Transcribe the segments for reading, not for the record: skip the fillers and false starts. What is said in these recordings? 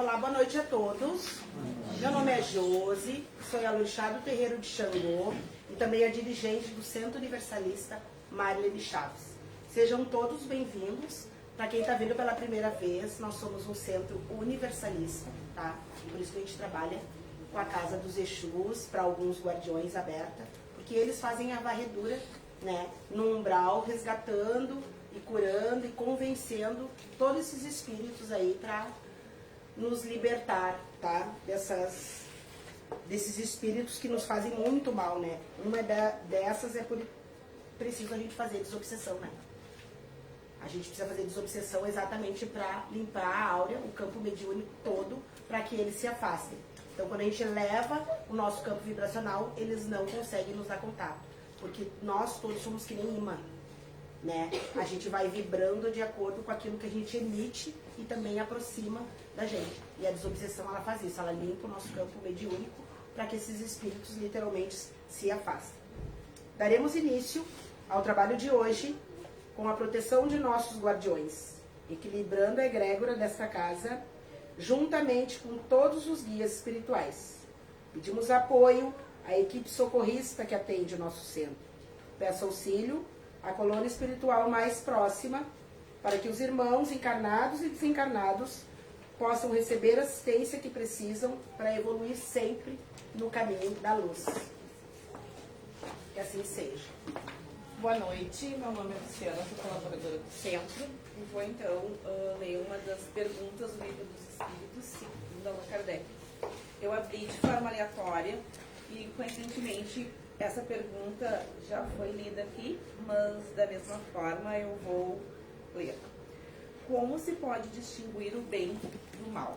Olá, boa noite a todos. Meu nome é Josi, sou a Lorixá do Terreiro de Xangô e também a dirigente do Centro Universalista Marlene Chaves. Sejam todos bem-vindos. Para quem está vindo pela primeira vez, nós somos um centro universalista, tá? Por isso que a gente trabalha com a Casa dos Exus, para alguns guardiões aberta, porque eles fazem a varredura, né, no umbral, resgatando e curando e convencendo todos esses espíritos aí para nos libertar, tá? Desses espíritos que nos fazem muito mal, né? Uma dessas é preciso a gente fazer desobsessão, né? A gente precisa fazer desobsessão exatamente para limpar a áurea, o campo mediúnico todo, para que eles se afastem. Então, quando a gente leva o nosso campo vibracional, eles não conseguem nos dar contato, porque nós todos somos que nem imã, né? A gente vai vibrando de acordo com aquilo que a gente emite e também aproxima da gente. E a desobsessão, ela faz isso, ela limpa o nosso campo mediúnico para que esses espíritos literalmente se afastem. Daremos início ao trabalho de hoje com a proteção de nossos guardiões, equilibrando a egrégora desta casa, juntamente com todos os guias espirituais. Pedimos apoio à equipe socorrista que atende o nosso centro. Peço auxílio à colônia espiritual mais próxima, para que os irmãos encarnados e desencarnados possam receber a assistência que precisam para evoluir sempre no caminho da luz. Que assim seja. Boa noite, meu nome é Luciana, sou colaboradora do centro e vou então ler uma das perguntas do Livro dos Espíritos, segundo Allan Kardec. Eu abri de forma aleatória e, coincidentemente, essa pergunta já foi lida aqui, mas da mesma forma eu vou ler. Como se pode distinguir o bem do mal?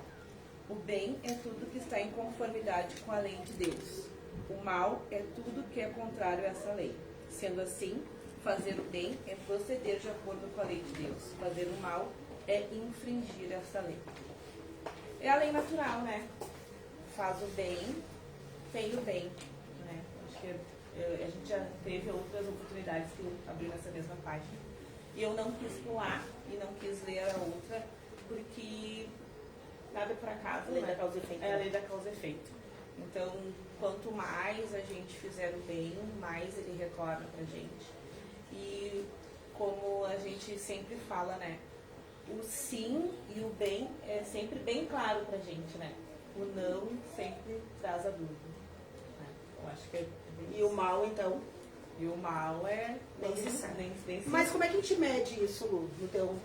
O bem é tudo que está em conformidade com a lei de Deus. O mal é tudo que é contrário a essa lei. Sendo assim, fazer o bem é proceder de acordo com a lei de Deus. Fazer o mal é infringir essa lei. É a lei natural, né? Faz o bem, tem o bem, né? Acho que a gente já teve outras oportunidades que eu abri nessa mesma página. E eu não quis pular e não quis ler a outra, porque nada por acaso, A lei né? da causa e efeito. É a lei da causa e efeito. Então, quanto mais a gente fizer o bem, mais ele retorna pra gente. E como a gente sempre fala, né? O sim e o bem é sempre bem claro pra gente, né? O não sempre traz a dúvida. Né? Eu acho que é bem E o mal, então? E o mal é Nem se sabe. nem se Mas como é que a gente mede isso, Lu, no teu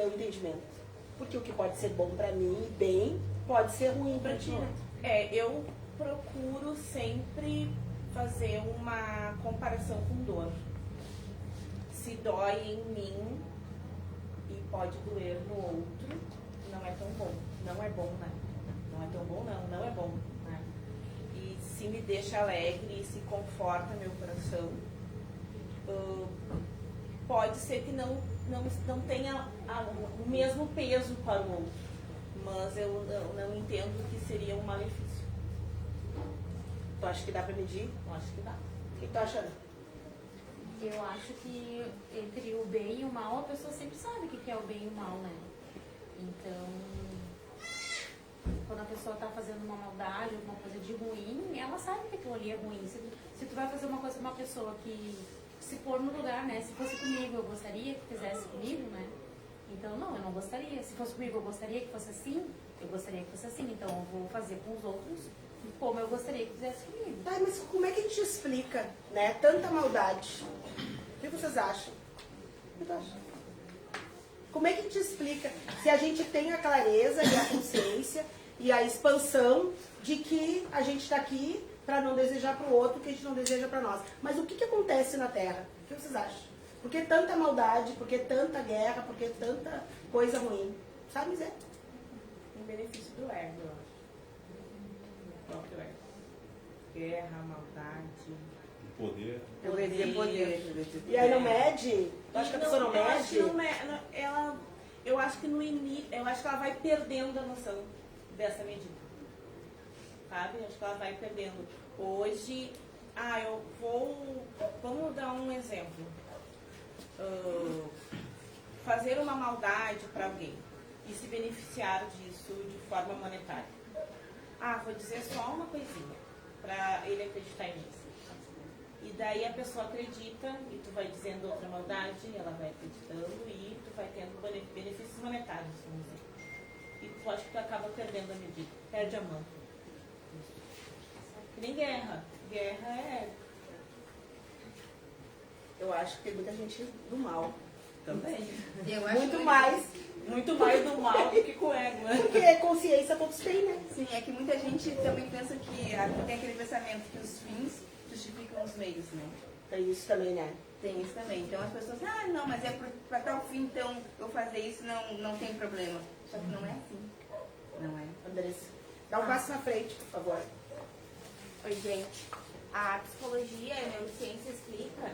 entendimento? Porque o que pode ser bom pra mim e bem, pode ser ruim pra ti, né? Eu procuro sempre fazer uma comparação com dor. Se dói em mim e pode doer no outro, não é tão bom. Não é bom, né? Não é tão bom, não é bom, né? E se me deixa alegre e se conforta meu coração, pode ser que não tenha o mesmo peso para o outro, mas eu não entendo que seria um malefício. Tu acha que dá pra medir? Eu acho que dá. O que tu acha? Eu acho que entre o bem e o mal, a pessoa sempre sabe o que é o bem e o mal, né? Então, quando a pessoa está fazendo uma maldade, alguma coisa de ruim, ela sabe que aquilo ali é ruim. Se tu vai fazer uma coisa com uma pessoa que se pôr no lugar, né? Se fosse comigo, eu gostaria que fizesse comigo, né? Então, não, eu não gostaria. Se fosse comigo, eu gostaria que fosse assim. Eu gostaria que fosse assim. Então, eu vou fazer com os outros como eu gostaria que fizesse comigo. Tá, mas como é que a gente explica, né, tanta maldade? O que vocês acham? O que tu acha? Como é que a gente explica se a gente tem a clareza e a consciência e a expansão de que a gente está aqui para não desejar para o outro o que a gente não deseja para nós? Mas o que acontece na Terra? O que vocês acham? Por que tanta maldade? Por que tanta guerra? Por que tanta coisa ruim? Sabe dizer? Em benefício do ego, eu acho. O próprio ego. Guerra, maldade. Poder. Poder. E aí não mede? Tu acha que a pessoa não eu acho mede? que eu acho que no início, eu acho que ela vai perdendo a noção dessa medida. Sabe? Eu acho que ela vai perdendo. Hoje, vamos dar um exemplo. Fazer uma maldade para alguém. e se beneficiar disso de forma monetária. Ah, vou dizer só uma coisinha, para ele acreditar nisso. E daí a pessoa acredita, e tu vai dizendo outra maldade, ela vai acreditando, e tu vai tendo benefícios monetários, vamos dizer. E tu acha que tu acaba perdendo a medida, perde a mão. Que nem guerra. Guerra é... Eu acho que tem muita gente do mal. Também. Eu acho Muito mais. Muito mais do mal do que com o ego, né? Porque consciência todos têm, né? Sim, é que muita gente também pensa que tem aquele pensamento que os fins justificam os meios, né? Tem isso também, né? Tem isso também. Então as pessoas, ah, não, mas é para tal fim, então eu fazer isso não tem problema. Só que não é assim. Não é. Andressa, dá um passo na frente, por favor. Oi, gente. A psicologia e a neurociência explica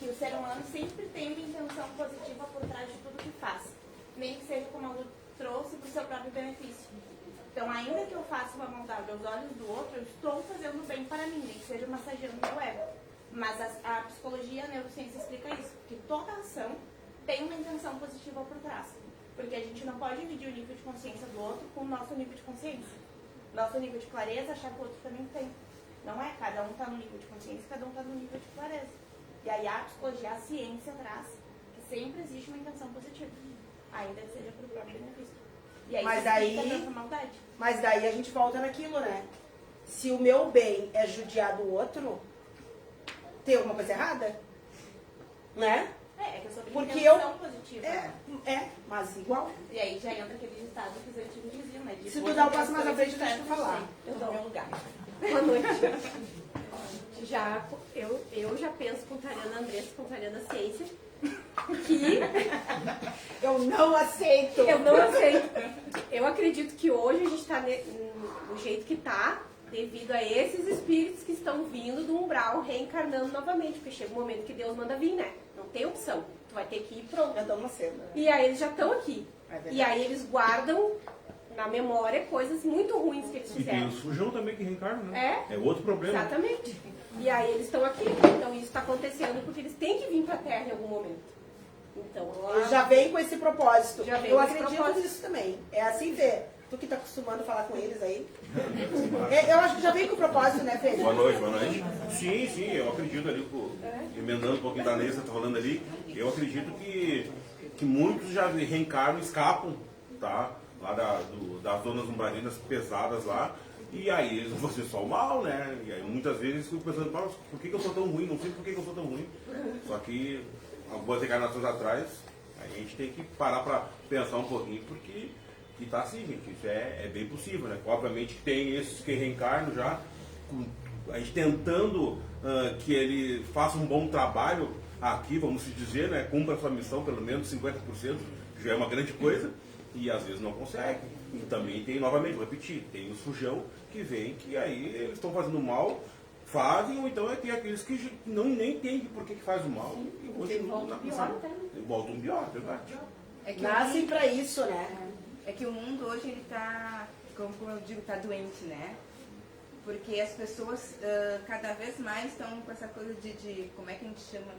que o ser humano sempre tem uma intenção positiva por trás de tudo que faz. Nem que seja como a Lu trouxe para o seu próprio benefício. Então, ainda que eu faça uma maldade aos olhos do outro, eu estou fazendo bem para mim, nem que seja massageando o meu ego. Mas a psicologia e a neurociência explica isso, que toda ação tem uma intenção positiva por trás. Porque a gente não pode medir o nível de consciência do outro com o nosso nível de consciência. Nosso nível de clareza, achar que o outro também tem. Não é? Cada um está no nível de consciência, cada um está no nível de clareza. E aí a psicologia, a ciência traz que sempre existe uma intenção positiva, ainda que seja para o próprio benefício. E aí Mas você aí- fica dessa maldade. Mas daí a gente volta naquilo, né? Se o meu bem é judiar do outro, tem alguma coisa errada? Né? É que eu sou de Porque intenção positiva. Mas igual. E aí já entra aquele ditado que os antigos diziam, né? De Se tu boas dá o passo mais à intenções, frente, deixa eu falar. Eu dou meu lugar. Boa noite. Eu já penso contrariando a Andressa, contrariando a ciência, que Eu não aceito. eu não aceito. Eu acredito que hoje a gente está do jeito que está, devido a esses espíritos que estão vindo do umbral, reencarnando novamente, porque chega um momento que Deus manda vir, né? Não tem opção. Tu vai ter que ir pronto. Já estamos cedo. E aí eles já estão aqui. É verdade. E aí eles guardam na memória coisas muito ruins que eles E tem fizeram. os sujão também que reencarnam, né? É. É outro problema. Exatamente. E aí eles estão aqui. Então isso está acontecendo porque eles têm que vir para a Terra em algum momento. Então, Ele já vem com esse propósito. Já vem Eu com esse acredito propósito. nisso também. É assim, Fê. Tu que tá acostumando a falar com eles aí. Eu acho que já vem com o propósito, né, Fê? Boa noite, boa noite. Sim, eu acredito ali, emendando um pouquinho da Nessa, tá falando ali, eu acredito que muitos já reencarnam, escapam, tá? Lá das zonas umbralinas pesadas lá, e aí eles vão fazer só o mal, né? E aí muitas vezes eu fico pensando, por que eu sou tão ruim? Não sei por que eu sou tão ruim. Só que algumas reencarnações atrás, a gente tem que parar pra pensar um pouquinho, porque que tá assim, gente, isso é bem possível, né? Obviamente que tem esses que reencarnam já, a gente tentando que ele faça um bom trabalho aqui, vamos se dizer, né? Cumpra a sua missão, pelo menos 50%, já é uma grande coisa, e às vezes não consegue. E também tem, novamente, vou repetir, tem o sujão que vem, que aí eles estão fazendo mal, fazem, ou então tem aqueles que nem entendem por que faz o mal e continuam na pior até, né? Voltam pior, verdade. É que Nascem pra isso, né? É que o mundo hoje, ele tá, como eu digo, tá doente, né? Porque as pessoas cada vez mais estão com essa coisa de como é que a gente chama?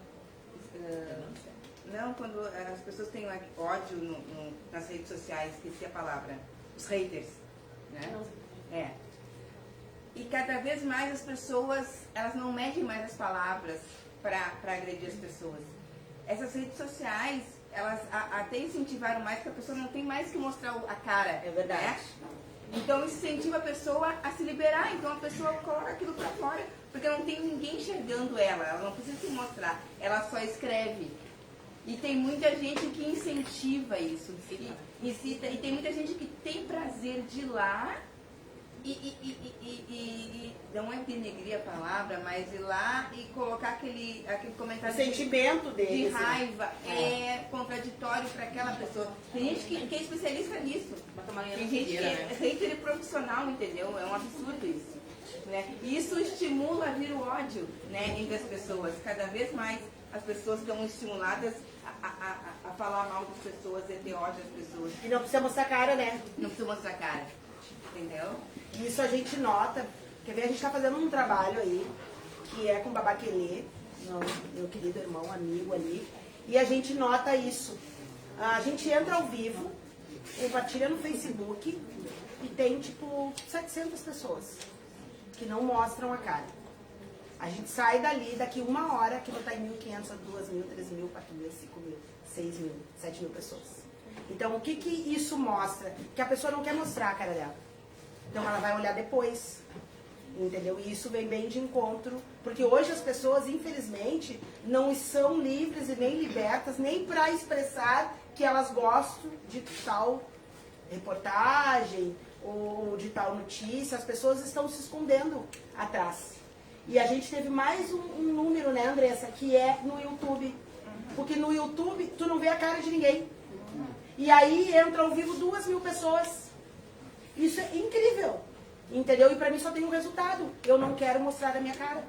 Não, quando as pessoas têm ódio nas redes sociais, esqueci a palavra. Os haters, né? É. E cada vez mais as pessoas, elas não medem mais as palavras para agredir as pessoas. Essas redes sociais, elas até incentivaram mais, que a pessoa não tem mais que mostrar a cara. É verdade. Né? Então isso incentiva a pessoa a se liberar, então a pessoa coloca aquilo pra fora, porque não tem ninguém enxergando ela não precisa se mostrar, ela só escreve. E tem muita gente que incentiva isso, incita, e tem muita gente que tem prazer de ir lá e não é denegrir a palavra, mas ir lá e colocar aquele O comentário sentimento de deles. né? raiva é contraditório para aquela pessoa. Tem gente que é especialista nisso. Tem gente que é hater profissional, entendeu? É um absurdo isso. Né? E isso estimula a vir o ódio, né, entre as pessoas. Cada vez mais as pessoas estão estimuladas a falar mal das pessoas, a ter ódio às pessoas. E não precisa mostrar cara, né? Não precisa mostrar cara. Entendeu? Isso a gente nota. Quer ver? A gente está fazendo um trabalho aí, que é com o Babaquelê, meu querido irmão, amigo ali, e a gente nota isso. A gente entra ao vivo compartilha no Facebook e tem tipo 700 pessoas que não mostram a cara. A gente sai dali, daqui 1 hora, aquilo está em 1.500, 2.000, 3.000, 4.000, 5.000, 6.000, 7.000 pessoas. Então, o que isso mostra? Que a pessoa não quer mostrar a cara dela. Então, ela vai olhar depois. Entendeu? E isso vem bem de encontro, porque hoje as pessoas, infelizmente, não são livres e nem libertas, nem para expressar que elas gostam de tal reportagem ou de tal notícia. As pessoas estão se escondendo atrás. E a gente teve mais um número, né, Andressa, que é no YouTube. Porque no YouTube tu não vê a cara de ninguém. E aí entra ao vivo 2.000 pessoas. Isso é incrível. Entendeu? E pra mim só tem um resultado. Eu não quero mostrar a minha cara.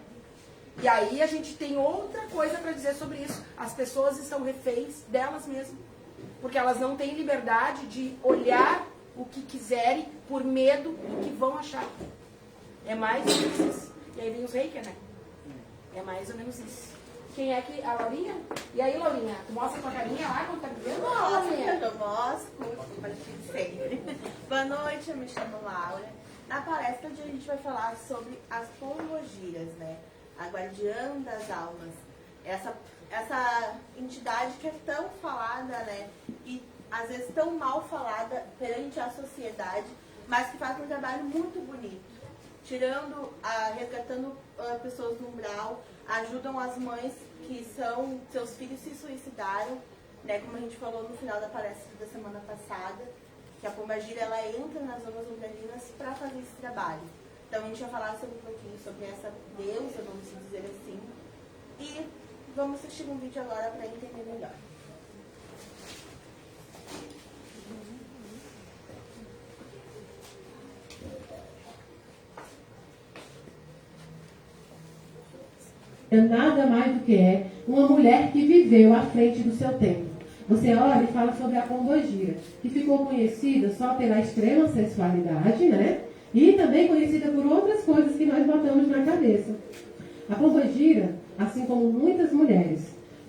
E aí a gente tem outra coisa pra dizer sobre isso. As pessoas estão reféns delas mesmas. Porque elas não têm liberdade de olhar o que quiserem por medo do que vão achar. É mais ou menos isso. E aí vem os reiki, né? É mais ou menos isso. Quem é que... A Laurinha? E aí, Laurinha? Tu mostra tua carinha lá quando tá vivendo? Eu mostro, compartilho sempre. Boa noite, eu me chamo Laura. Na palestra de hoje a gente vai falar sobre as pombogiras, né? A guardiã das almas. Essa entidade que é tão falada, né? E às vezes tão mal falada perante a sociedade, mas que faz um trabalho muito bonito. Resgatando pessoas do umbral, ajudam as mães que seus filhos se suicidaram, né? Como a gente falou no final da palestra da semana passada, que a pombagira ela entra nas zonas umbralinas para fazer esse trabalho. Então a gente vai falar um pouquinho sobre essa deusa, vamos dizer assim, e vamos assistir um vídeo agora para entender melhor. Nada mais do que é uma mulher que viveu à frente do seu tempo. Você olha e fala sobre a pombogira, que ficou conhecida só pela extrema sensualidade, né? E também conhecida por outras coisas que nós botamos na cabeça. A pombogira, assim como muitas mulheres,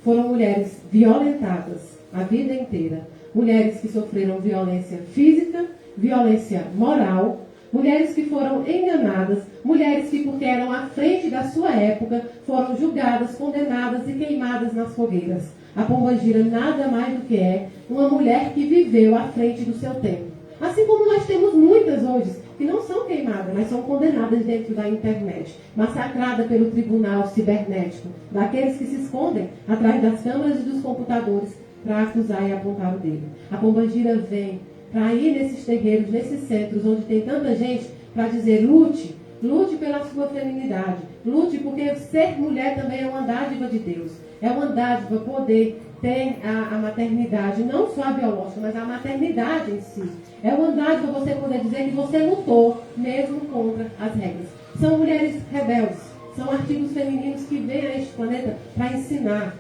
foram mulheres violentadas a vida inteira. Mulheres que sofreram violência física, violência moral, mulheres que foram enganadas, mulheres que, porque eram à frente da sua época, foram julgadas, condenadas e queimadas nas fogueiras. A pombogira nada mais do que é uma mulher que viveu à frente do seu tempo. Assim como nós temos muitas hoje, que não são queimadas, mas são condenadas dentro da internet, massacradas pelo tribunal cibernético, daqueles que se escondem atrás das câmeras e dos computadores para acusar e apontar o dedo. A pombogira vem para ir nesses terreiros, nesses centros onde tem tanta gente, para dizer: lute, lute pela sua feminidade, lute porque ser mulher também é uma dádiva de Deus, é uma dádiva poder ter a maternidade, não só a biológica, mas a maternidade em si. É uma dádiva você poder dizer que você lutou mesmo contra as regras. São mulheres rebeldes, são artigos femininos que vêm a este planeta para ensinar,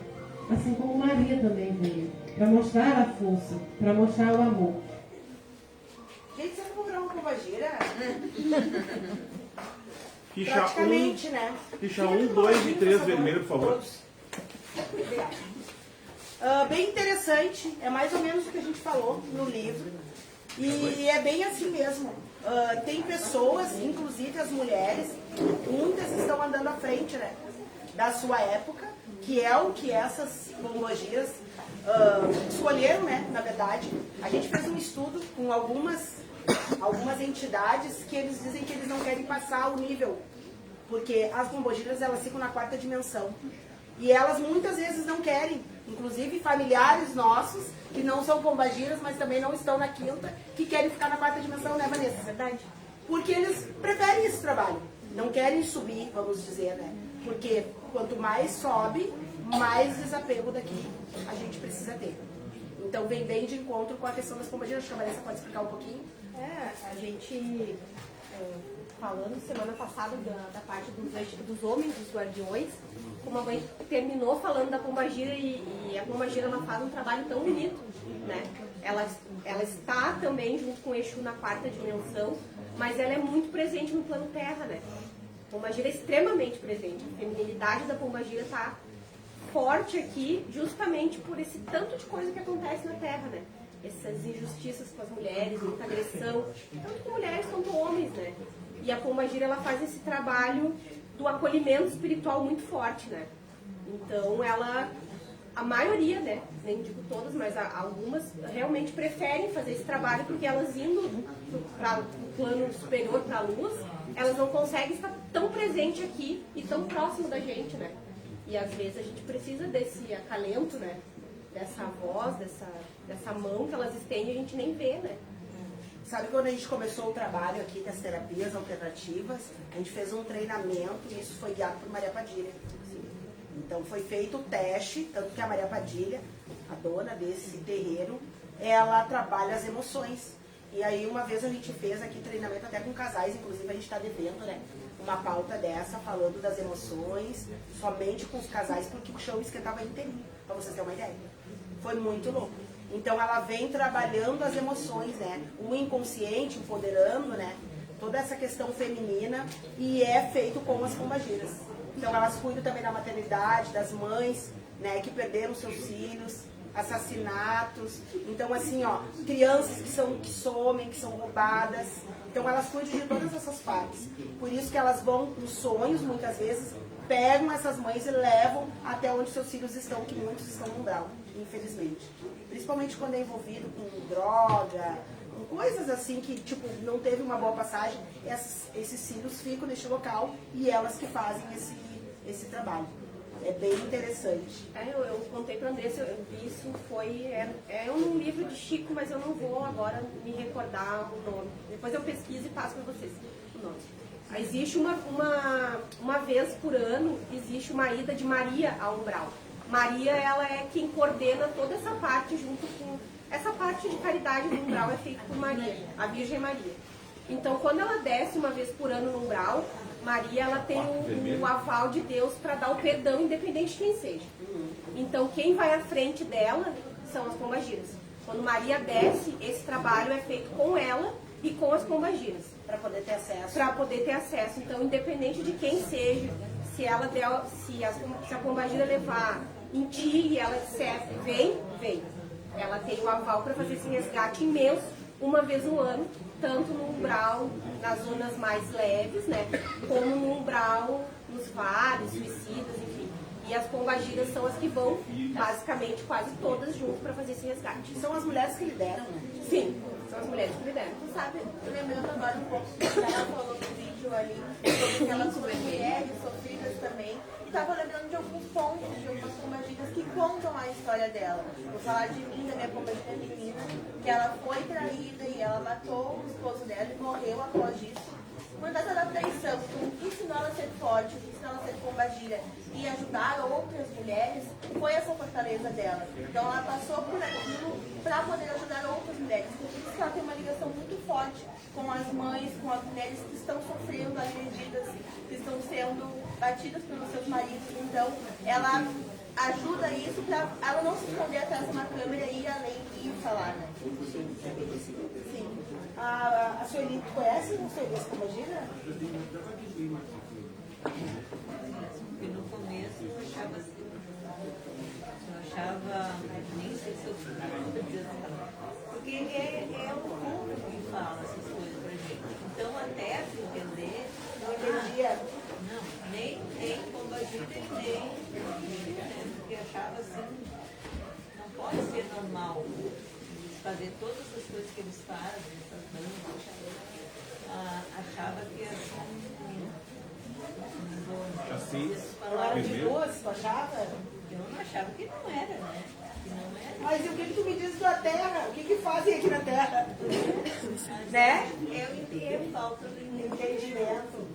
assim como Maria também veio, para mostrar a força, para mostrar o amor. Gente, você não vou gravar uma pombagira? Ficha Praticamente, né? Ficha 1, 2 e 3 vermelho, por favor. Bem interessante, é mais ou menos o que a gente falou no livro. E é bem assim mesmo. Tem pessoas, inclusive as mulheres, muitas estão andando à frente, né, da sua época, que é o que essas pombogiras escolheram, né, na verdade. A gente fez um estudo com algumas entidades que eles dizem que eles não querem passar o nível, porque as pombogiras elas ficam na 4ª dimensão. E elas muitas vezes não querem, inclusive familiares nossos, que não são pombagiras, mas também não estão na 5ª, que querem ficar na 4ª dimensão, né, Vanessa? É verdade. Porque eles preferem esse trabalho, não querem subir, vamos dizer, né? Porque quanto mais sobe, mais desapego daqui a gente precisa ter. Então vem bem de encontro com a questão das pombagiras. Acho que a Vanessa pode explicar um pouquinho. A gente, falando semana passada da parte dos homens, dos guardiões, como a mãe terminou falando da pombagira e a pombagira ela faz um trabalho tão bonito, né? Ela está também junto com o Exu na 4ª dimensão, mas ela é muito presente no plano terra, né? A pombagira é extremamente presente. A feminilidade da pombagira está forte aqui justamente por esse tanto de coisa que acontece na terra, né? essas injustiças com as mulheres, muita agressão, tanto com mulheres quanto homens, né? E a pombagira, ela faz esse trabalho do acolhimento espiritual muito forte, né? Então, a maioria, né, nem digo todas, mas algumas realmente preferem fazer esse trabalho porque elas indo para o plano superior, para a luz, elas não conseguem estar tão presente aqui e tão próximo da gente, né? E às vezes a gente precisa desse acalento, né? Dessa voz, dessa mão que elas estendem, a gente nem vê, né? Sabe quando a gente começou o trabalho aqui das terapias alternativas, a gente fez um treinamento e isso foi guiado por Maria Padilha. Então foi feito o teste, tanto que a Maria Padilha, a dona desse terreiro, ela trabalha as emoções. E aí uma vez a gente fez aqui treinamento até com casais, inclusive a gente está devendo, né? Uma pauta dessa, falando das emoções, somente com os casais, porque o chão esquentava inteirinho, para vocês terem uma ideia. Foi muito louco. Então ela vem trabalhando as emoções, né? O inconsciente, empoderando, né? Toda essa questão feminina, e é feito com as pombagiras. Então elas cuidam também da maternidade, das mães, né? Que perderam seus filhos, assassinatos. Então assim, ó, crianças que somem, que são roubadas. Então elas cuidam de todas essas partes. Por isso que elas vão nos sonhos, muitas vezes, pegam essas mães e levam até onde seus filhos estão, que muitos estão no umbral, infelizmente. Principalmente quando é envolvido com droga, com coisas assim que, tipo, não teve uma boa passagem, esses filhos ficam neste local e elas que fazem esse trabalho. É bem interessante. Eu contei para a Andressa, eu vi isso, é um livro de Chico, mas eu não vou agora me recordar o nome. Depois eu pesquiso e passo para vocês o nome. Existe uma vez por ano, existe uma ida de Maria ao umbral. Maria, ela é quem coordena toda essa parte junto com... Essa parte de caridade do umbral é feita por Maria, a Virgem Maria. Então, quando ela desce uma vez por ano no umbral, Maria, ela tem o aval de Deus para dar o perdão, independente de quem seja. Então, quem vai à frente dela são as pombagiras. Quando Maria desce, esse trabalho é feito com ela e com as pombagiras. Para poder ter acesso. Para poder ter acesso. Então, independente de quem seja, se a pombagira levar em ti e ela disser, vem. Ela tem o aval para fazer esse resgate imenso, uma vez no ano, tanto no umbral, nas zonas mais leves, né? Como no umbral, nos vales, suicidas, enfim. E as pombagiras são as que vão, basicamente, quase todas juntas para fazer esse resgate. São as mulheres que lideram, né? Sim, são as mulheres que lideram. Tu sabe, lembrando agora um pouco que ela falou no vídeo ali, sobre que elas foram mulheres, sofridas também. E tava lembrando de alguns pontos, de algumas pombagiras que contam a história dela. Vou falar de mim, da minha pombagira menina, que ela foi traída e ela matou o esposo dela e morreu após isso. Por causa da traição, o que ensinou ela a ser forte, o que ensinou ela a ser pombagira e ajudar outras mulheres, foi essa fortaleza dela. Então ela passou por aquilo para poder ajudar outras mulheres. Por isso que ela tem uma ligação muito forte com as mães, com as mulheres que estão sofrendo, agredidas, que estão sendo batidas pelos seus maridos. Então ela ajuda isso para ela não se esconder atrás de uma câmera e ir além e falar, né? Sim. A Sueli, tu conhece a Sueli, essa pombagira? Porque no começo eu achava assim, nem sei se eu estou dizendo, porque é o mundo que fala essas coisas pra gente. Então até entender, Não entendia. não, nem pombagira, nem, né, porque achava assim, não pode ser normal eles fazer todas as coisas que eles fazem, essas danças, achava que Assim, Ela era de duas, tu achava? eu não achava que não era, né? Que não era. Mas e o que tu me diz da Terra? O que fazem aqui na Terra? Né? Eu entendo falta do Entendimento.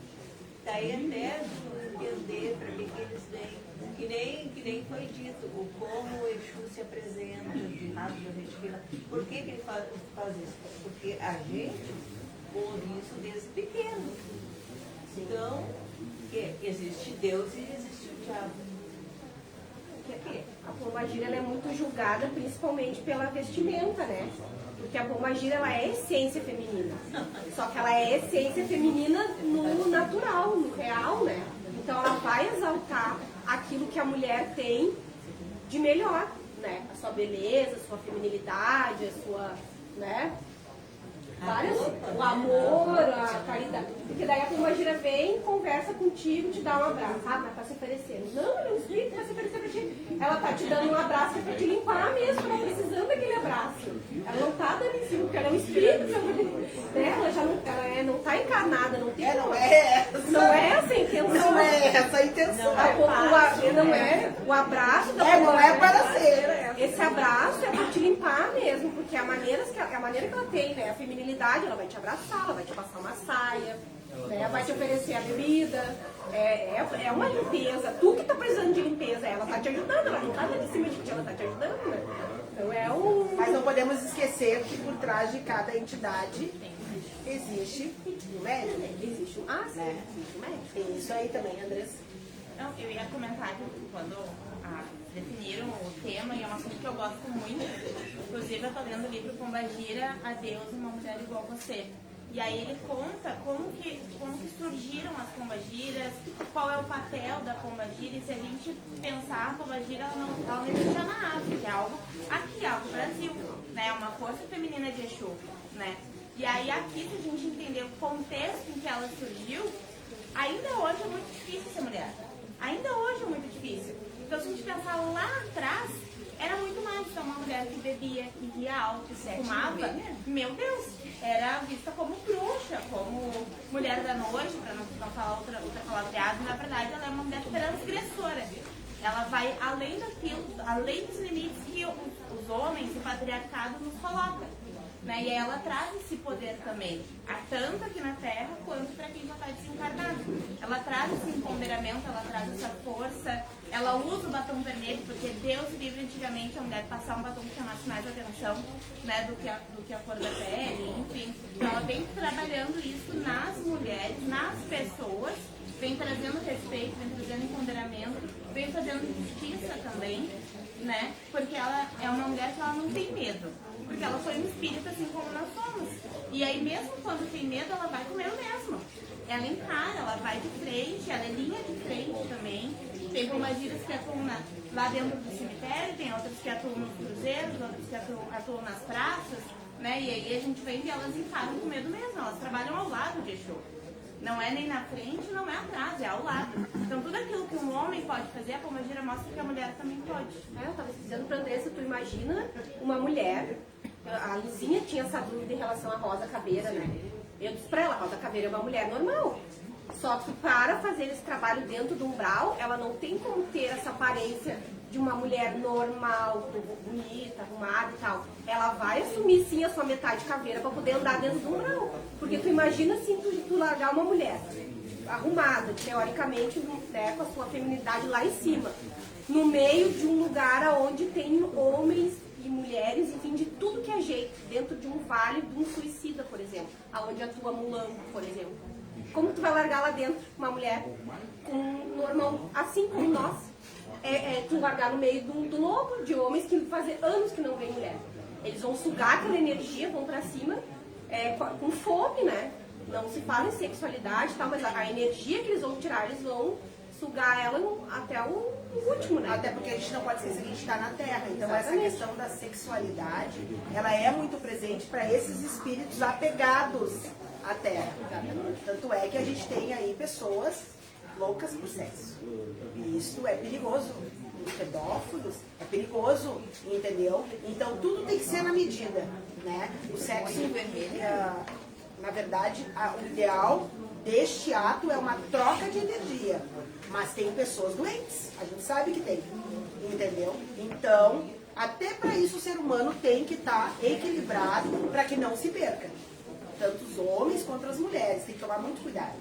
daí até entender para que eles vêm. Que nem foi dito, o como o Exu se apresenta de lado da gente fila. Por que ele faz isso? Porque a gente ouve isso desde pequeno. Então, existe Deus e existe o diabo. A pombagira, ela é muito julgada principalmente pela vestimenta, né? Porque a pombagira, ela é essência feminina. Só que ela é essência feminina no natural, no real, né? Então ela vai exaltar aquilo que a mulher tem de melhor. né, a sua beleza, a sua feminilidade, a sua, né, várias, o amor, a caridade. Porque daí a pombagira vem, conversa contigo, te dá um abraço. Ah, mas tá se oferecendo. Não, ele é um espírito que vai se oferecer pra ti. Ela tá te dando um abraço que é pra te limpar mesmo, ela tá precisando daquele abraço. Ela não tá dando em cima, porque ela é um espírito, né? Ela já não tá encarnada, não tem Não é essa. Não é essa a intenção. Não é essa a intenção. Não é o abraço da não é para ser. Esse abraço é pra te limpar mesmo, porque a maneira que ela tem, né? A feminilidade, ela vai te abraçar, ela vai te passar uma saia, né? Vai te oferecer a bebida. É uma limpeza. Tu que tá precisando de limpeza, ela tá te ajudando, ela não tá dando em cima de ti, ela tá te ajudando, né? Então Mas não podemos esquecer que por trás de cada entidade existe um médico. Existe um. Existe um médico. Tem isso aí também, Andressa. Não, eu ia comentar que quando definiram o tema, e é uma coisa que eu gosto muito, inclusive eu tô lendo o livro Pombagira, A Deus, Uma Mulher Igual a Você. E aí ele conta como que surgiram as pombagiras, qual é o papel da pombagira, e se a gente pensar, a pombagira ela não existe na África, é algo aqui, algo no Brasil, né? É uma força feminina de Exu, né? E aí aqui, se a gente entender o contexto em que ela surgiu, ainda hoje é muito difícil ser mulher. Ainda hoje é muito difícil. Então se a gente pensar lá atrás, era muito mais. Então uma mulher que bebia, que ria alto, que fumava, meu Deus, era vista como bruxa, como mulher da noite, para não falar outra palavreada. Na verdade, ela é uma mulher transgressora. Ela vai além daquilo, além dos limites que os homens, o patriarcado nos coloca. Né? E ela traz esse poder também, tanto aqui na Terra quanto para quem já está desencarnado. Ela traz esse empoderamento, ela traz essa força, ela usa o batom vermelho, porque Deus livre antigamente a mulher passar um batom que chamasse mais atenção, né, do que a cor da pele, enfim. Então ela vem trabalhando isso nas mulheres, nas pessoas, vem trazendo respeito, vem trazendo empoderamento, vem fazendo justiça também, né? Porque ela é uma mulher que ela não tem medo. Porque ela foi um espírito assim como nós somos. E aí mesmo quando tem medo, ela vai com medo mesmo. Ela encara, ela vai de frente, ela é linha de frente também. Tem pombagiras que atuam lá dentro do cemitério, tem outras que atuam nos cruzeiros, outras que atuam nas praças, né? E aí a gente vê que elas encaram com medo mesmo, elas trabalham ao lado de Exu. Não é nem na frente, não é atrás, é ao lado. Então tudo aquilo que um homem pode fazer, a pombagira mostra que a mulher também pode. Eu estava dizendo pra Andressa, tu imagina uma mulher, a Luzinha tinha essa dúvida em relação à Rosa Caveira, né? Eu disse pra ela, a Rosa Caveira é uma mulher normal. Só que para fazer esse trabalho dentro do umbral, ela não tem como ter essa aparência de uma mulher normal, bonita, arrumada e tal. Ela vai assumir sim a sua metade caveira para poder andar dentro do umbral. Porque tu imagina assim, tu largar uma mulher arrumada, teoricamente, né, com a sua feminilidade lá em cima, no meio de um lugar onde tem homens e mulheres, enfim, de tudo que é jeito, dentro de um vale de um suicida, por exemplo, aonde atua Mulambo, por exemplo. Como tu vai largar lá dentro uma mulher normal, assim como nós? Tu largar no meio do lobo, de homens que fazem anos que não vem mulher. Eles vão sugar aquela energia, vão pra cima, com fome, né? Não se fala em sexualidade e tal, mas a energia que eles vão tirar, eles vão sugar ela até o último, né? Até porque a gente não pode esquecer que a gente está na Terra. Então Exatamente. essa questão da sexualidade, ela é muito presente para esses espíritos apegados à Terra. Tanto é que a gente tem aí pessoas loucas por sexo. E isso é perigoso. Os pedófilos é perigoso, entendeu? Então tudo tem que ser na medida, né? O sexo, na verdade, o ideal deste ato é uma troca de energia. Mas tem pessoas doentes, a gente sabe que tem, entendeu? Então, até para isso o ser humano tem que estar equilibrado para que não se perca. Tanto os homens quanto as mulheres, tem que tomar muito cuidado.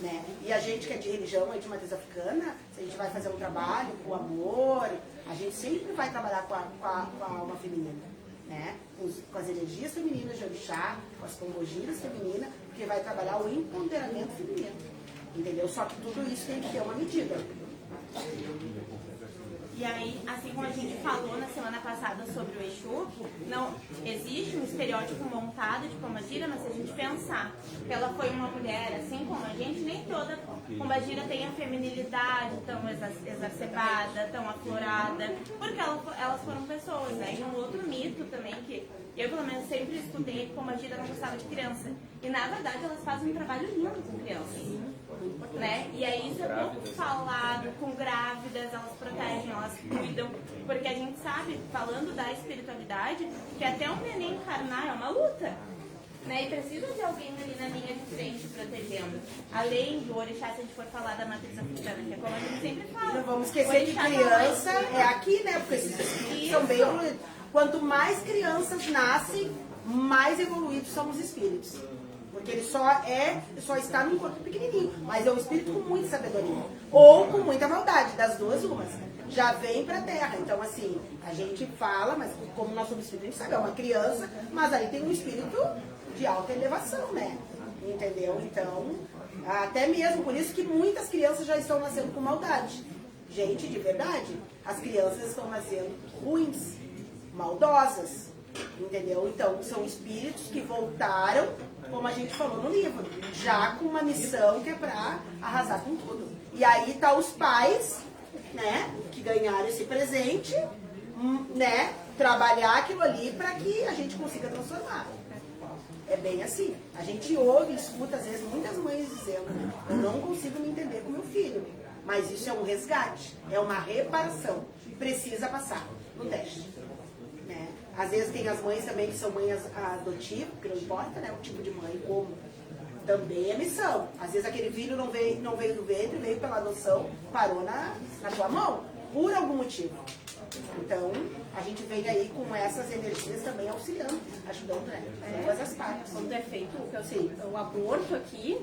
Né? E a gente que é de religião, de matriz africana, se a gente vai fazer um trabalho com amor, a gente sempre vai trabalhar com a alma feminina, né? Com as energias femininas de orixá, com as pombogiras femininas, porque vai trabalhar o empoderamento feminino, entendeu? Só que tudo isso tem que ter uma medida. E aí, assim como a gente falou na semana passada sobre o Exu, não existe um estereótipo montado de pombagira, mas se a gente pensar que ela foi uma mulher, assim como a gente, nem toda pombagira tem a feminilidade tão exacerbada. elevada, tão aflorada, porque elas foram pessoas, né? E um outro mito também que eu, pelo menos, sempre escutei é que Pombagira não gostava de criança. E, na verdade, elas fazem um trabalho lindo com crianças, né? E aí isso é pouco falado, com grávidas, elas protegem, elas cuidam, porque a gente sabe, falando da espiritualidade, que até um neném encarnar é uma luta, né? E precisa de alguém ali na linha de frente protegendo. Além do orixá, se a gente for falar da matriz africana, que é como a gente sempre fala. Não vamos esquecer que criança é aqui, né? Porque esses espíritos são bem evoluídos. Quanto mais crianças nascem, mais evoluídos são os espíritos. Porque ele só está num corpo pequenininho, mas é um espírito com muita sabedoria. Ou com muita maldade, das duas umas. Já vem pra Terra. Então, assim, a gente fala, mas como nós somos espíritos, a gente sabe, é uma criança, mas aí tem um espírito de alta elevação, né? Entendeu? Então, até mesmo por isso que muitas crianças já estão nascendo com maldade. Gente, de verdade, as crianças estão nascendo ruins, maldosas. Entendeu? Então, são espíritos que voltaram, como a gente falou no livro, já com uma missão que é pra arrasar com tudo. E aí tá os pais, né, que ganharam esse presente, né, trabalhar aquilo ali para que a gente consiga transformar. É bem assim. A gente ouve e escuta, às vezes, muitas mães dizendo: eu não consigo me entender com meu filho. Mas isso é um resgate, é uma reparação. Precisa passar no teste. Né? Às vezes tem as mães também que são mães adotivas, que não importa, né, o tipo de mãe, como também é missão. Às vezes aquele filho não veio do ventre, veio pela adoção, parou na tua mão, por algum motivo. Então, a gente vem aí com essas energias também auxiliando, ajudando, né? Todas as partes. Quando é feito o aborto aqui,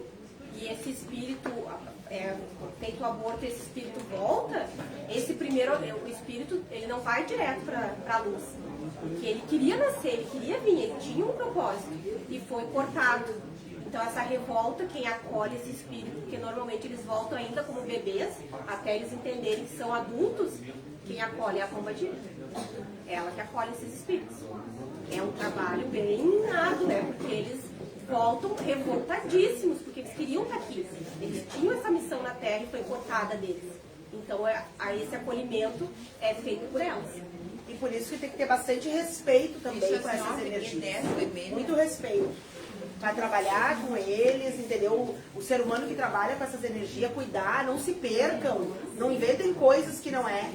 e esse espírito, feito o aborto, esse espírito volta, esse primeiro, o espírito, ele não vai direto para a luz. Porque ele queria nascer, ele queria vir, ele tinha um propósito. E foi cortado. Então essa revolta, quem acolhe esse espírito, porque normalmente eles voltam ainda como bebês, até eles entenderem que são adultos, quem acolhe é a Pombagira. Ela que acolhe esses espíritos. É um trabalho bem árduo, né? Porque eles voltam revoltadíssimos, porque eles queriam estar aqui. Eles tinham essa missão na Terra e foi cortada deles. Então esse acolhimento é feito por elas. E por isso que tem que ter bastante respeito também com essas energias. Muito respeito. Para trabalhar com eles, entendeu? O ser humano que trabalha com essas energias, cuidar, não se percam, não inventem coisas que não é.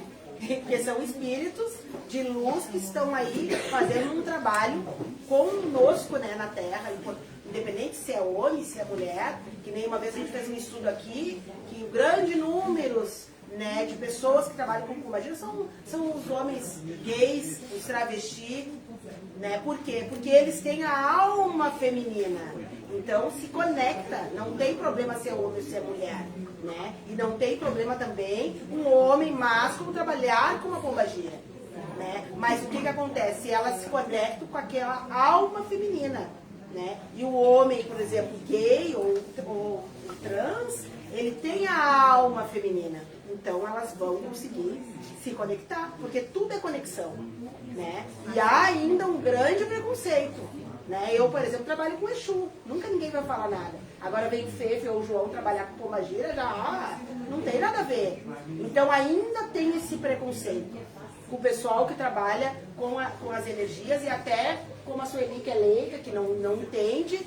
Porque são espíritos de luz que estão aí fazendo um trabalho conosco, né, na Terra, independente se é homem, se é mulher, que nem uma vez a gente fez um estudo aqui, que o grande número, né, de pessoas que trabalham com Pombagira são os homens gays, os travestis, né? Por quê? Porque eles têm a alma feminina. Então se conecta, não tem problema ser homem ou ser mulher, né? E não tem problema também um homem másculo trabalhar com uma pombagira, né? Mas o que acontece? Elas se conectam com aquela alma feminina, né? E o homem, por exemplo, gay ou trans, ele tem a alma feminina. Então elas vão conseguir se conectar, porque tudo é conexão, né? E há ainda um grande preconceito, né? Eu, por exemplo, trabalho com Exu, nunca ninguém vai falar nada. Agora vem o Fefe ou o João trabalhar com Pombagira, já não tem nada a ver. Então ainda tem esse preconceito com o pessoal que trabalha com as energias, e até como a Sueli, que é leiga, que não entende,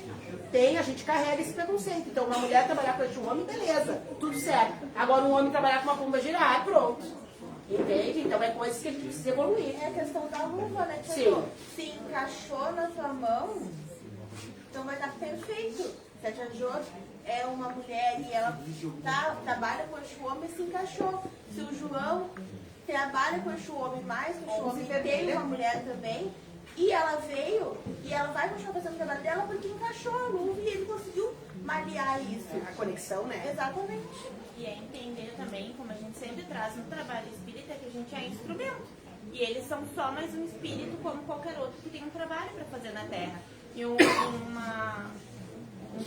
a gente carrega esse preconceito. Então uma mulher trabalhar com Exu, um homem, beleza, tudo certo. Agora um homem trabalhar com uma Pombagira, pronto. Entende? Então é coisas que a gente precisa evoluir. É a questão da luva, né, Tia? Sim. Se encaixou na tua mão, então vai estar perfeito. Se a Tia Jo é uma mulher e ela trabalha com o homem, se encaixou. Se o João trabalha com o homem mais, que o homem tem uma mulher também, e ela veio, e ela vai continuar fazendo o trabalho dela porque encaixou a luva e ele conseguiu malear isso. A conexão, né? Exatamente. E é entender também, como a gente sempre traz no trabalho espírita, que a gente é instrumento. E eles são só mais um espírito como qualquer outro que tem um trabalho para fazer na Terra. E um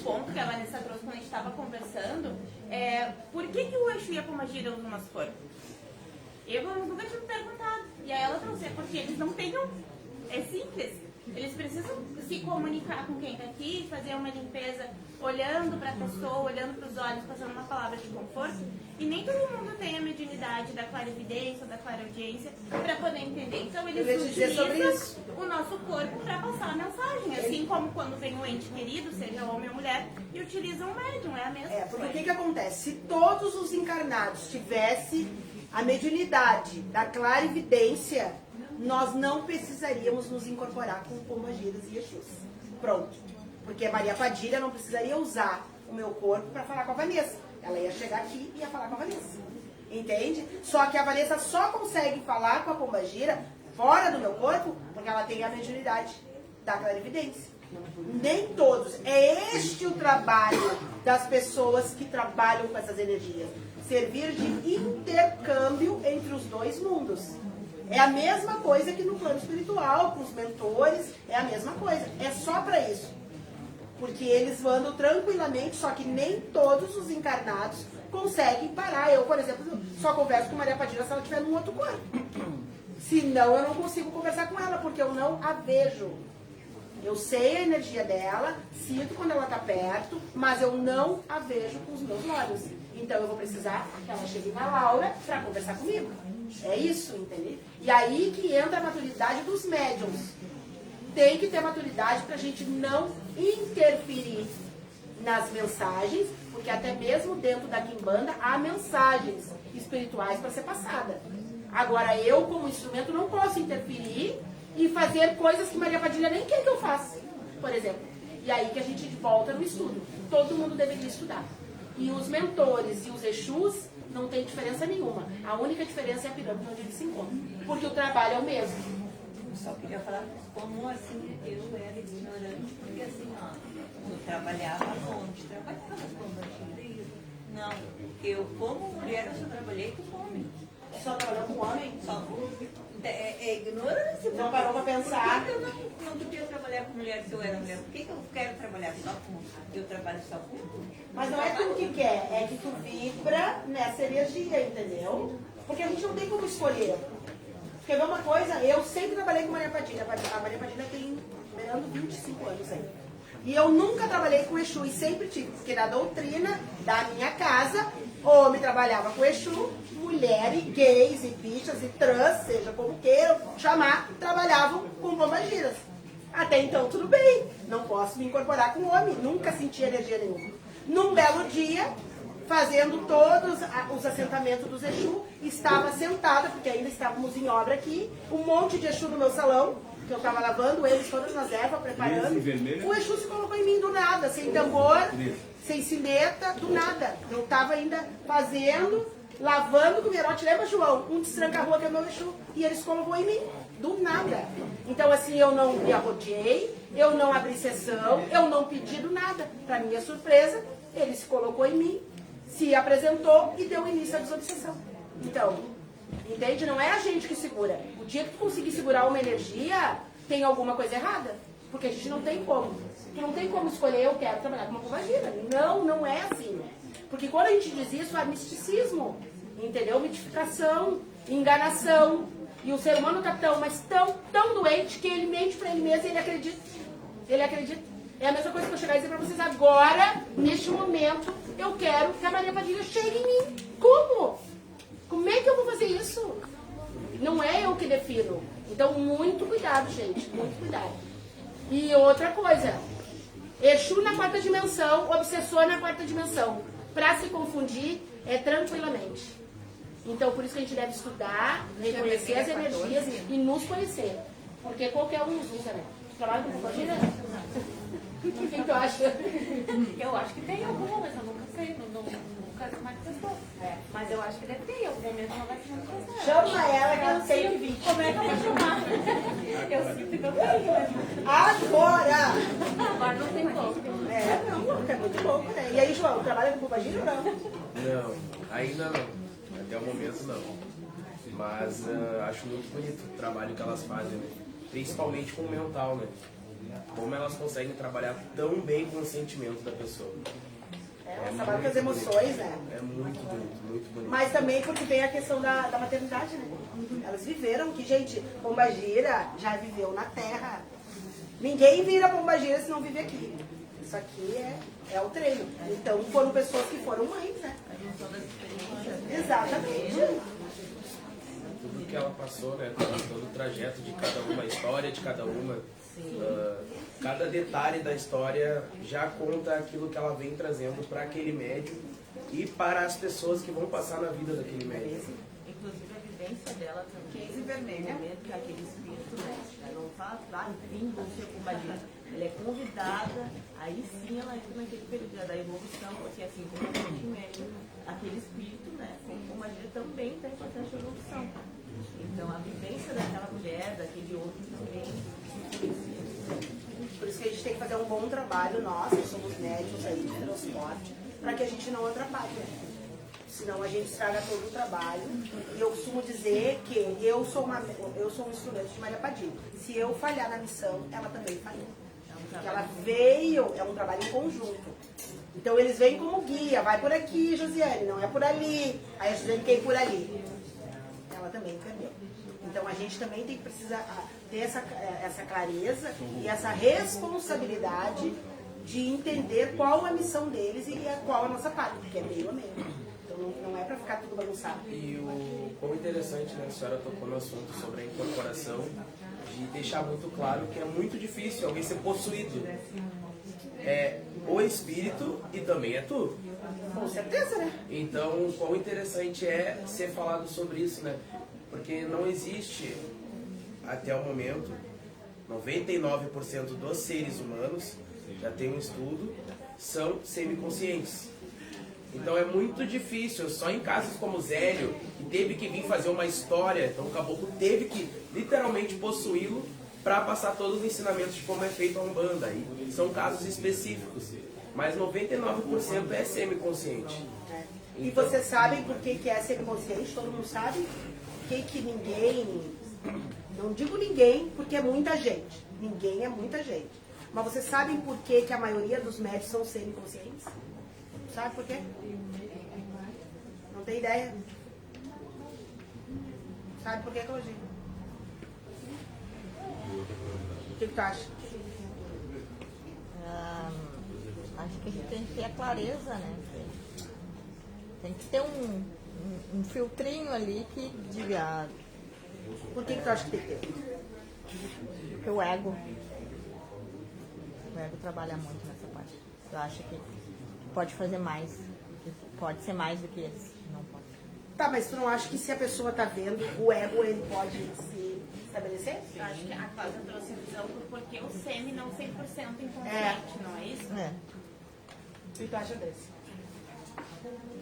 ponto que a Vanessa trouxe quando a gente estava conversando é por que o Exu e a Pombagira usam umas cores? Eu nunca tinha me perguntado. E aí ela trouxe, porque eles não têm um... É simples. Eles precisam se comunicar com quem está aqui, fazer uma limpeza olhando para a pessoa, olhando para os olhos, passando uma palavra de conforto. E nem todo mundo tem a mediunidade da clarividência, da clareaudiência, para poder entender. Então eles utilizam o nosso corpo para passar a mensagem. Assim como quando vem um ente querido, seja homem ou mulher, e utilizam o médium, é a mesma coisa. Porque o que acontece? Se todos os encarnados tivessem a mediunidade da clarividência, nós não precisaríamos nos incorporar com pombagiras e Exus. Pronto. Porque a Maria Padilha não precisaria usar o meu corpo para falar com a Vanessa. Ela ia chegar aqui e ia falar com a Vanessa. Entende? Só que a Vanessa só consegue falar com a pombagira fora do meu corpo porque ela tem a mediunidade da clarividência. Nem todos. É este o trabalho das pessoas que trabalham com essas energias. Servir de intercâmbio entre os dois mundos. É a mesma coisa que no plano espiritual, com os mentores, é a mesma coisa. É só para isso. Porque eles andam tranquilamente, só que nem todos os encarnados conseguem parar. Eu, por exemplo, só converso com Maria Padilha se ela estiver num outro corpo. Senão eu não consigo conversar com ela, porque eu não a vejo. Eu sei a energia dela, sinto quando ela está perto, mas eu não a vejo com os meus olhos. Então eu vou precisar que ela chegue na Laura para conversar comigo. É isso, entendeu? E aí que entra a maturidade dos médiums. Tem que ter maturidade para a gente não interferir nas mensagens, porque até mesmo dentro da Quimbanda há mensagens espirituais para ser passada. Agora eu, como instrumento, não posso interferir e fazer coisas que Maria Padilha nem quer que eu faça, por exemplo. E aí que a gente volta no estudo. Todo mundo deveria estudar. E os mentores e os Exus não tem diferença nenhuma. A única diferença é a pirâmide onde eles se encontram. Porque o trabalho é o mesmo. Eu só queria falar como assim eu era ignorante, porque assim, ó, eu trabalhava onde? Trabalhava com baixinho. Não, eu como mulher eu só trabalhei com homem. Só trabalhou com homem? Só com ignorância. Não parou pra pensar. Por que eu não podia trabalhar com mulher se eu era mulher? Por que eu quero trabalhar só com... Eu trabalho só com... Mas não é tu que quer, é que tu vibra nessa energia, entendeu? Porque a gente não tem como escolher. Quer ver uma coisa? Eu sempre trabalhei com Maria Padilha. A Maria Padilha tem beirando 25 anos aí. E eu nunca trabalhei com Exu e sempre tive, porque na doutrina da minha casa, homem trabalhava com Exu, mulher e gays e bichas e trans, seja como queiram chamar, trabalhavam com pombagiras. Até então tudo bem, não posso me incorporar com homem, nunca senti energia nenhuma. Num belo dia, fazendo todos os assentamentos dos Exu, estava sentada, porque ainda estávamos em obra aqui, um monte de Exu no meu salão, que eu estava lavando eles todas nas ervas, preparando. O Exu se colocou em mim do nada, sem tambor, sem sineta, do nada. Eu estava ainda fazendo, lavando com o Merote. Lembra, João? Um destranca-rua que é o meu Exu. E ele se colocou em mim, do nada. Então, assim, eu não me arrodeei, eu não abri sessão, eu não pedi do nada. Para minha surpresa, ele se colocou em mim, se apresentou e deu início à desobsessão. Então, entende? Não é a gente que segura. O dia que tu conseguir segurar uma energia, tem alguma coisa errada. Porque a gente não tem como. Tu não tem como escolher, eu quero trabalhar com uma pombagira. Não, não é assim. Porque quando a gente diz isso, é misticismo. Entendeu? Mitificação, enganação. E o ser humano está tão doente que ele mente para ele mesmo e ele acredita. Ele acredita. É a mesma coisa que eu chegar e dizer para vocês agora, neste momento, eu quero que a Maria Padilha chegue em mim. Como? Como é que eu vou fazer isso? Não é eu que defino. Então, muito cuidado, gente. Muito cuidado. E outra coisa. Exu na quarta dimensão, obsessor na quarta dimensão. Para se confundir, é tranquilamente. Então, por isso que a gente deve estudar, reconhecer as energias e nos conhecer. Porque qualquer um nos usa, né? Trabalho com pombagira? O que tu acha? Eu acho que tem alguma, mas eu nunca sei, nunca manifestou. Mas eu acho que deve ter, em algum momento ela vai se manifestar. Chama ela que ela tem que vir. Como é que eu vou chamar? Eu sinto que eu tenho, mas... Agora não tem como. Não, é muito louco, né? E aí, João, trabalha com pombagira ou não? Não, ainda não. Até o momento não. Mas acho muito bonito o trabalho que elas fazem, né? Principalmente com o mental, né? Como elas conseguem trabalhar tão bem com o sentimento da pessoa. Elas trabalham com as emoções, né? É muito bonito, muito bonito. Mas também porque tem a questão da maternidade, né? Elas viveram que, gente, pombagira já viveu na terra. Ninguém vira pombagira se não vive aqui. Isso aqui é o treino. Então foram pessoas que foram mães, né? Exatamente. Tudo que ela passou, né? Todo o trajeto de cada uma, a história de cada uma. Cada detalhe da história já conta aquilo que ela vem trazendo para aquele médium e para as pessoas que vão passar na vida daquele médium. Inclusive a vivência dela também. 15 vermelha. Que aquele espírito, né? Ela não fala, vai, vim, você pombagira. Ela é convidada, aí sim ela entra naquele período da evolução, porque assim, como a gente mede aquele espírito, né? Como pombagira também está em processo de evolução. Então a vivência daquela mulher, daquele outro também. Por isso que a gente tem que fazer um bom trabalho, nós, que somos médicos aí de transporte, para que a gente não atrapalhe. Senão a gente estraga todo o trabalho. E eu costumo dizer que eu sou um instrumento de Maria Padilha. Se eu falhar na missão, ela também falhou. Porque ela veio, é um trabalho em conjunto. Então eles vêm como guia, vai por aqui, Josiane, não é por ali. Aí a Josiane quer ir por ali. Ela também perdeu. Então a gente também tem que precisar ter essa clareza e essa responsabilidade de entender qual a missão deles e qual a nossa parte, porque é meio a meio. Então não é para ficar tudo bagunçado. E o quão interessante, né, a senhora tocou no assunto sobre a incorporação, de deixar muito claro que é muito difícil alguém ser possuído. É o espírito e também é tu. Com certeza, né? Então, quão interessante é ser falado sobre isso, né? Porque não existe, até o momento, 99% dos seres humanos, já tem um estudo, são semiconscientes. Então é muito difícil, só em casos como o Zélio, que teve que vir fazer uma história, então o caboclo teve que literalmente possuí-lo para passar todos os ensinamentos de como é feito a Umbanda. E são casos específicos, mas 99% é semiconsciente. E Então, vocês sabem por que é semiconsciente? Todo mundo sabe? Por que ninguém... Não digo ninguém, porque é muita gente. Ninguém é muita gente. Mas vocês sabem por que a maioria dos médicos são semiconscientes? Sabe por quê? Não tem ideia? Sabe por quê, Claudinho? O que tu acha? Acho que a gente tem que ter a clareza, né? Tem que ter um filtrinho ali que diga. Por que tu acha que tem que ter? Porque o ego trabalha muito nessa parte. Eu acho que pode fazer mais, que pode ser mais do que eles. Não pode. Tá, mas tu não acha que se a pessoa tá vendo, o ego ele pode se estabelecer? Eu acho que a Cláudia trouxe a visão do porquê o semi não 100% inconsciente, não é isso? É. O que tu acha desse?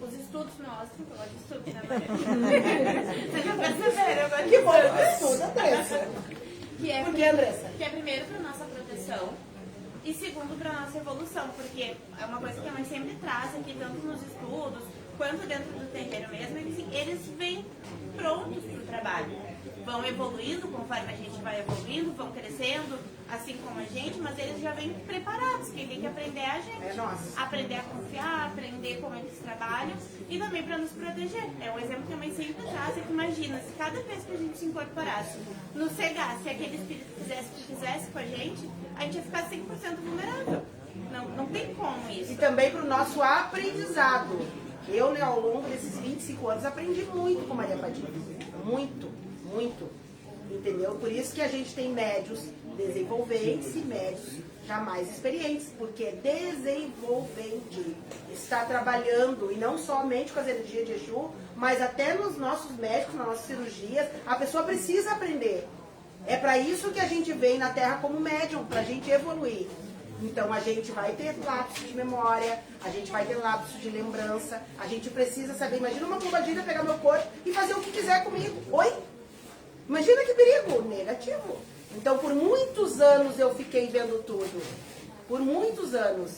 Os estudos mostram, eu gosto de estudos, né, Maria? Vocês já perceberam, eu gosto de Que bom estudos. que estuda, Andressa. Por que, Andressa? Que é primeiro para nossa proteção e segundo para nossa evolução, porque é uma coisa que a mãe sempre traz aqui, tanto nos estudos quanto dentro do terreiro mesmo, eles vêm prontos para o trabalho. Vão evoluindo conforme a gente vai evoluindo, vão crescendo, assim como a gente, mas eles já vêm preparados. Quem tem que aprender é a gente. É nós. Aprender a confiar, aprender como eles trabalham e também para nos proteger. É um exemplo que a mãe sempre traz, é que imagina, se cada vez que a gente se incorporasse, nos cegasse, aquele espírito fizesse o que quisesse com a gente ia ficar 100% vulnerável. Não tem como isso. E também para o nosso aprendizado. Eu, né, ao longo desses 25 anos, aprendi muito com Maria Padilha. Muito, muito. Entendeu? Por isso que a gente tem médios desenvolventes e médios já mais experientes. Porque desenvolvente está trabalhando, e não somente com as energias de Exu, mas até nos nossos médicos, nas nossas cirurgias, a pessoa precisa aprender. É para isso que a gente vem na Terra como médium, para a gente evoluir. Então a gente vai ter lapsos de memória, a gente vai ter lapsos de lembrança, a gente precisa saber. Imagina uma pombagira pegar meu corpo e fazer o que quiser comigo. Oi? Imagina que perigo. Negativo. Então por muitos anos eu fiquei vendo tudo. Por muitos anos.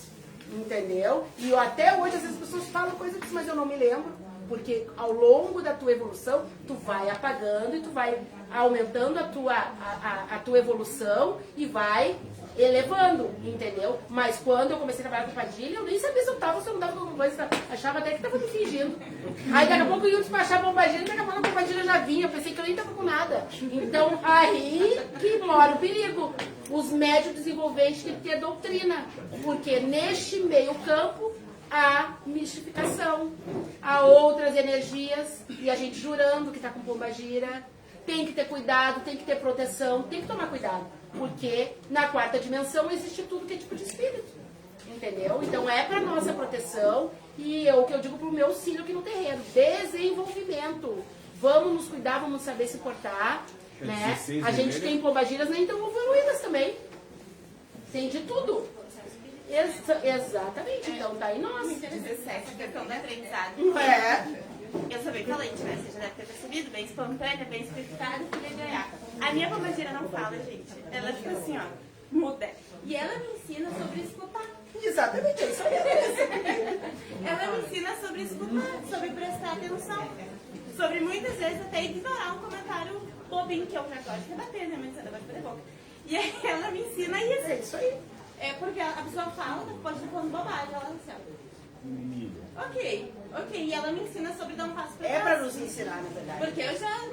Entendeu? E até hoje às vezes as pessoas falam coisa disso, mas eu não me lembro. Porque ao longo da tua evolução, tu vai apagando e tu vai aumentando a tua evolução e vai elevando, entendeu? Mas quando eu comecei a trabalhar com Padilha, eu nem sabia se eu estava ou se eu não estava com alguma coisa, achava até que estava me fingindo. Aí daqui a pouco eu ia despachar a Pombagira e daqui a pouco a Pombagira já vinha, eu pensei que eu nem tava com nada. Então, aí que mora o perigo. Os médios desenvolventes têm que ter doutrina, porque neste meio campo há mistificação, há outras energias, e a gente jurando que tá com pombagira. Tem que ter cuidado, tem que ter proteção, tem que tomar cuidado, porque na quarta dimensão existe tudo que é tipo de espírito, entendeu? Então é para nossa proteção, e é o que eu digo pro meu auxílio aqui no terreno, desenvolvimento. Vamos nos cuidar, vamos saber se portar, né? A gente tem pombagiras nem tão evoluídas também, tem de tudo. Exatamente, então tá em nós. Essa questão do aprendizado. Eu sou bem falante, né? Você já deve ter percebido, bem espontânea, bem especificada, filha de Ayá. A minha pombagira não fala, gente. Ela fica assim, ó, muda. E ela me ensina sobre escutar. Exatamente, é isso aí. Ela me ensina sobre escutar, sobre prestar atenção. Sobre muitas vezes até ignorar um comentário bobinho, que eu já gosto de rebater, né? Mas eu gosto de bater boca. E aí ela me ensina isso. É isso aí. É porque a pessoa fala, pode estar falando bobagem, ela assim, ó. Ok. E ela me ensina sobre dar um passo pra trás. É pra nos ensinar, na verdade. Porque eu já...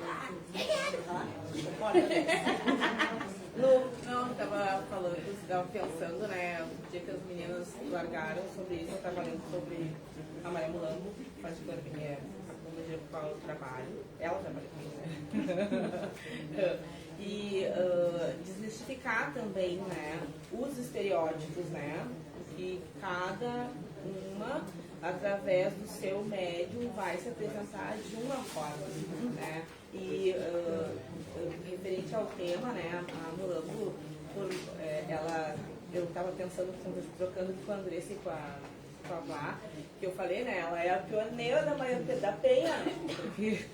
Não, tava pensando, né, o dia que as meninas largaram sobre isso, eu tava lendo sobre a Maria Mulambo, particular que é como dia qual eu trabalho, ela trabalha comigo, né? E desmistificar também, né, os estereótipos, né, que cada uma, através do seu médium, vai se apresentar de uma forma, né? E referente ao tema, né, a Mulambo, eu estava pensando, trocando com a Andressa e com a Vlá, que eu falei, né, ela é a pioneira da Penha, porque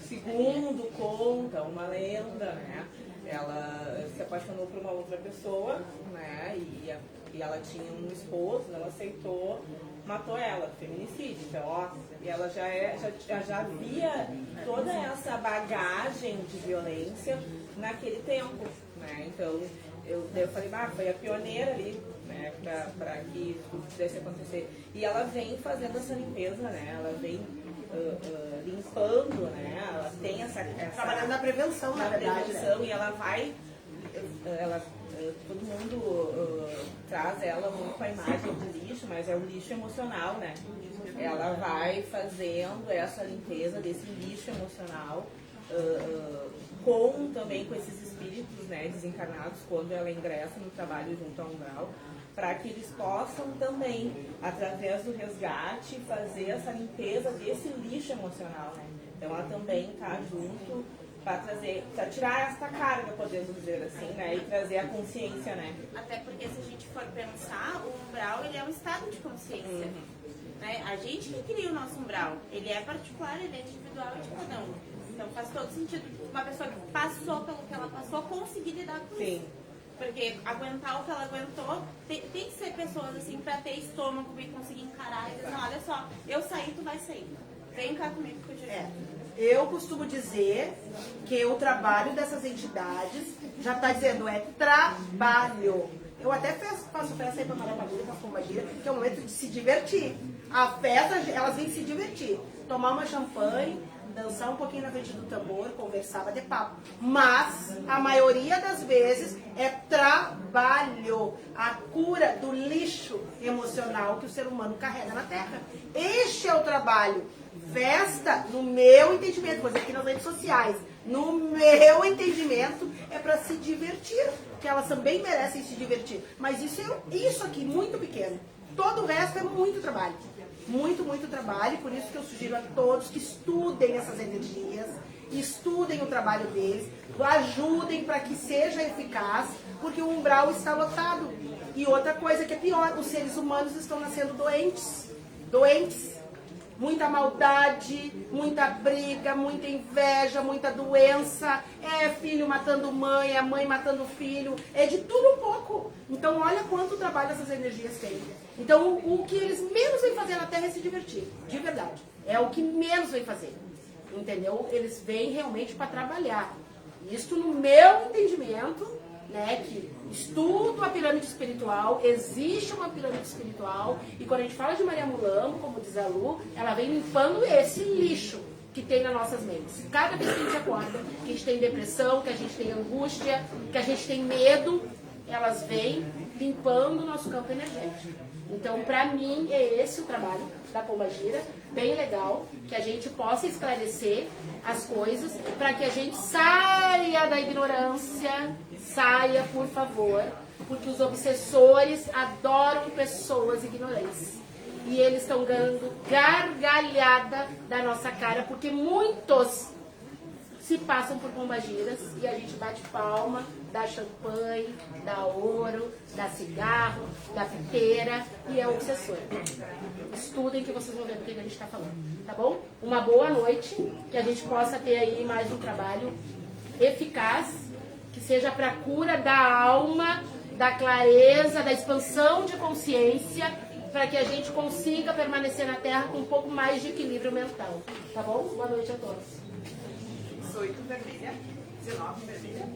segundo conta uma lenda, né, ela se apaixonou por uma outra pessoa, né, e ela tinha um esposo, ela aceitou, matou ela, feminicídio. Então, ó, e ela já via toda essa bagagem de violência naquele tempo, né? Então, eu falei, foi a pioneira ali, né, para que isso pudesse acontecer. E ela vem fazendo essa limpeza, né? Ela vem limpando, né? Ela tem essa trabalhando na prevenção, na verdade, prevenção, né? E ela vai... todo mundo traz ela muito com a imagem de lixo, mas é um lixo emocional, né? Ela vai fazendo essa limpeza desse lixo emocional também com esses espíritos, né, desencarnados, quando ela ingressa no trabalho junto ao umbral, para que eles possam também, através do resgate, fazer essa limpeza desse lixo emocional, né? Então ela também está junto para tirar essa carga, podemos dizer assim, né, e trazer a consciência, né? Até porque se a gente for pensar, o umbral, ele é um estado de consciência. Né? A gente que cria o nosso umbral, ele é particular, ele é individual e de cada um. Então faz todo sentido uma pessoa que passou pelo que ela passou conseguir lidar com isso. Porque aguentar o que ela aguentou, tem que ser pessoas assim para ter estômago e conseguir encarar e dizer, olha só, eu saí, tu vai sair. Vem cá comigo que eu te ajudo. Eu costumo dizer que o trabalho dessas entidades já está dizendo, é trabalho. Eu até faço festa aí para Maravilha, para Pombagira, que é o momento de se divertir. A festa, elas vêm se divertir. Tomar uma champanhe, dançar um pouquinho na frente do tambor, conversar, bater papo. Mas, a maioria das vezes, é trabalho. A cura do lixo emocional que o ser humano carrega na Terra. Este é o trabalho. Festa, no meu entendimento, vou dizer aqui nas redes sociais, no meu entendimento, é para se divertir, que elas também merecem se divertir. Mas isso aqui, muito pequeno. Todo o resto é muito trabalho. Muito, muito trabalho. Por isso que eu sugiro a todos que estudem essas energias, estudem o trabalho deles, ajudem para que seja eficaz, porque o umbral está lotado. E outra coisa que é pior, os seres humanos estão nascendo doentes. Muita maldade, muita briga, muita inveja, muita doença. É filho matando mãe, é mãe matando filho. É de tudo um pouco. Então olha quanto trabalho essas energias têm. Então o que eles menos vêm fazer na Terra é se divertir. De verdade. É o que menos vêm fazer. Entendeu? Eles vêm realmente para trabalhar. Isto no meu entendimento, né, que estudo a pirâmide espiritual, existe uma pirâmide espiritual, e quando a gente fala de Maria Mulambo, como diz a Lu, ela vem limpando esse lixo. que tem nas nossas mentes. Cada vez que a gente acorda, que a gente tem depressão, que a gente tem angústia, que a gente tem medo, elas vêm limpando o nosso campo energético. Então, para mim, é esse o trabalho da Pombagira, bem legal, que a gente possa esclarecer as coisas, para que a gente saia da ignorância, saia, por favor, porque os obsessores adoram pessoas ignorantes. E eles estão ganhando gargalhada da nossa cara, porque muitos se passam por pombagiras e a gente bate palma, dá champanhe, dá ouro, dá cigarro, dá piteira e é obsessor. Estudem que vocês vão ver do que a gente está falando, tá bom? Uma boa noite, que a gente possa ter aí mais um trabalho eficaz, que seja para a cura da alma, da clareza, da expansão de consciência, para que a gente consiga permanecer na Terra com um pouco mais de equilíbrio mental. Tá bom? Boa noite a todos. 18 vermelha, 19 vermelha.